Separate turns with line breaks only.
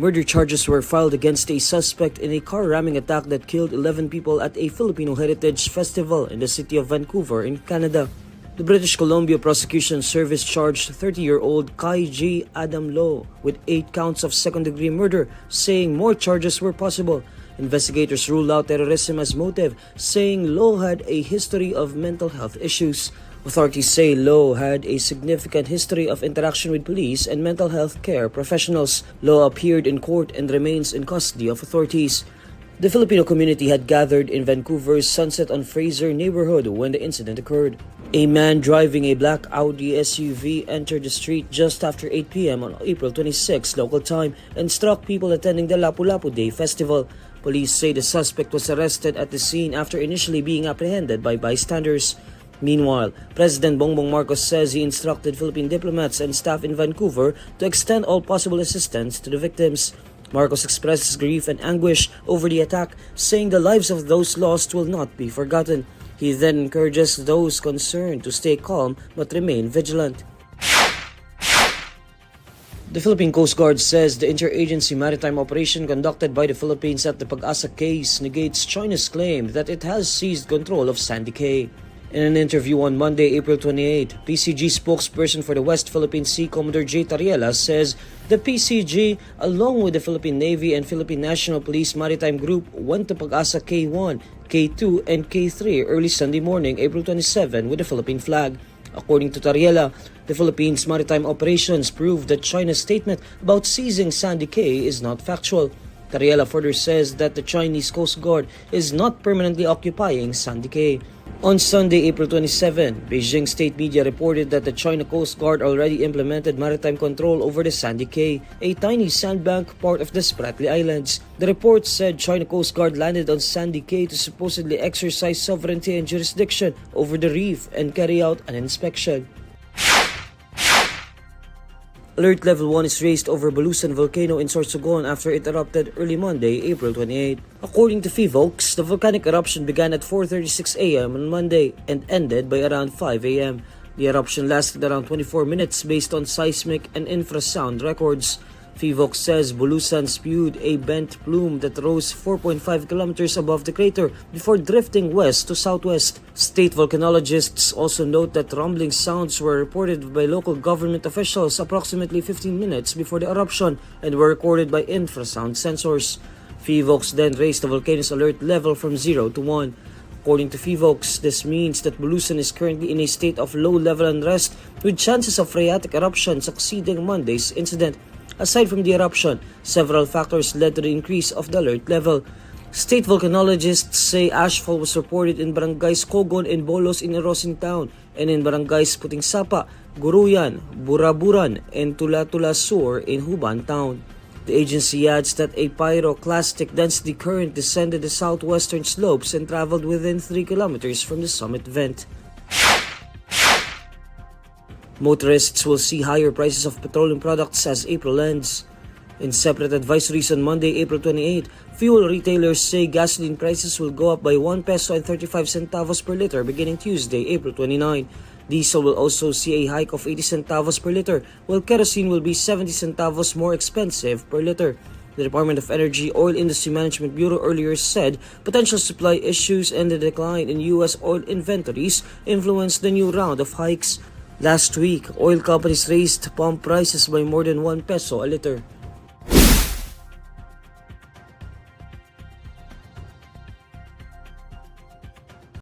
Murder charges were filed against a suspect in a car ramming attack that killed 11 people at a Filipino heritage festival in the city of Vancouver in Canada. The British Columbia Prosecution Service charged 30-year-old Kai G. Adam Low with 8 counts of second-degree murder, saying more charges were possible. Investigators ruled out terrorism as motive, saying Low had a history of mental health issues. Authorities say Low had a significant history of interaction with police and mental health care professionals. Low appeared in court and remains in custody of authorities. The Filipino community had gathered in Vancouver's Sunset-on-Fraser neighborhood when the incident occurred. A man driving a black Audi SUV entered the street just after 8 p.m. on April 26 local time and struck people attending the Lapu-Lapu Day festival. Police say the suspect was arrested at the scene after initially being apprehended by bystanders. Meanwhile, President Bongbong Marcos says he instructed Philippine diplomats and staff in Vancouver to extend all possible assistance to the victims. Marcos expressed his grief and anguish over the attack, saying the lives of those lost will not be forgotten. He then encourages those concerned to stay calm but remain vigilant. The Philippine Coast Guard says the interagency maritime operation conducted by the Philippines at the Pag-asa Cay negates China's claim that it has seized control of Sandy Cay. In an interview on Monday, April 28, PCG spokesperson for the West Philippine Sea, Commodore J. Tariela, says the PCG, along with the Philippine Navy and Philippine National Police Maritime Group, went to Pag-asa K1, K2, and K3 early Sunday morning, April 27, with the Philippine flag. According to Tariela, the Philippines' maritime operations proved that China's statement about seizing Sandy Cay is not factual. Tariela further says that the Chinese Coast Guard is not permanently occupying Sandy Cay. On Sunday, April 27, Beijing state media reported that the China Coast Guard already implemented maritime control over the Sandy Cay, a tiny sandbank part of the Spratly Islands. The report said China Coast Guard landed on Sandy Cay to supposedly exercise sovereignty and jurisdiction over the reef and carry out an inspection. Alert Level 1 is raised over Bulusan Volcano in Sorsogon after it erupted early Monday, April 28. According to PHIVOLCS, the volcanic eruption began at 4:36 a.m. on Monday and ended by around 5 a.m. The eruption lasted around 24 minutes based on seismic and infrasound records. PHIVOLCS says Bulusan spewed a bent plume that rose 4.5 kilometers above the crater before drifting west to southwest. State volcanologists also note that rumbling sounds were reported by local government officials approximately 15 minutes before the eruption and were recorded by infrasound sensors. PHIVOLCS then raised the volcano's alert level from 0 to 1. According to PHIVOLCS, this means that Bulusan is currently in a state of low-level unrest with chances of phreatic eruption succeeding Monday's incident. Aside from the eruption, several factors led to the increase of the alert level. State volcanologists say ashfall was reported in barangays Cogon and Bolos in Erosin Town and in barangays Puting Sapa, Guruyan, Buraburan, and Tula-Tula Sur in Huban Town. The agency adds that a pyroclastic density current descended the southwestern slopes and traveled within 3 kilometers from the summit vent. Motorists will see higher prices of petroleum products as April ends. In separate advisories on Monday, April 28, fuel retailers say gasoline prices will go up by 1 peso and 35 centavos per liter beginning Tuesday, April 29. Diesel will also see a hike of 80 centavos per liter, while kerosene will be 70 centavos more expensive per liter. The Department of Energy Oil Industry Management Bureau earlier said potential supply issues and the decline in U.S. oil inventories influenced the new round of hikes. Last week, oil companies raised pump prices by more than 1 peso a liter.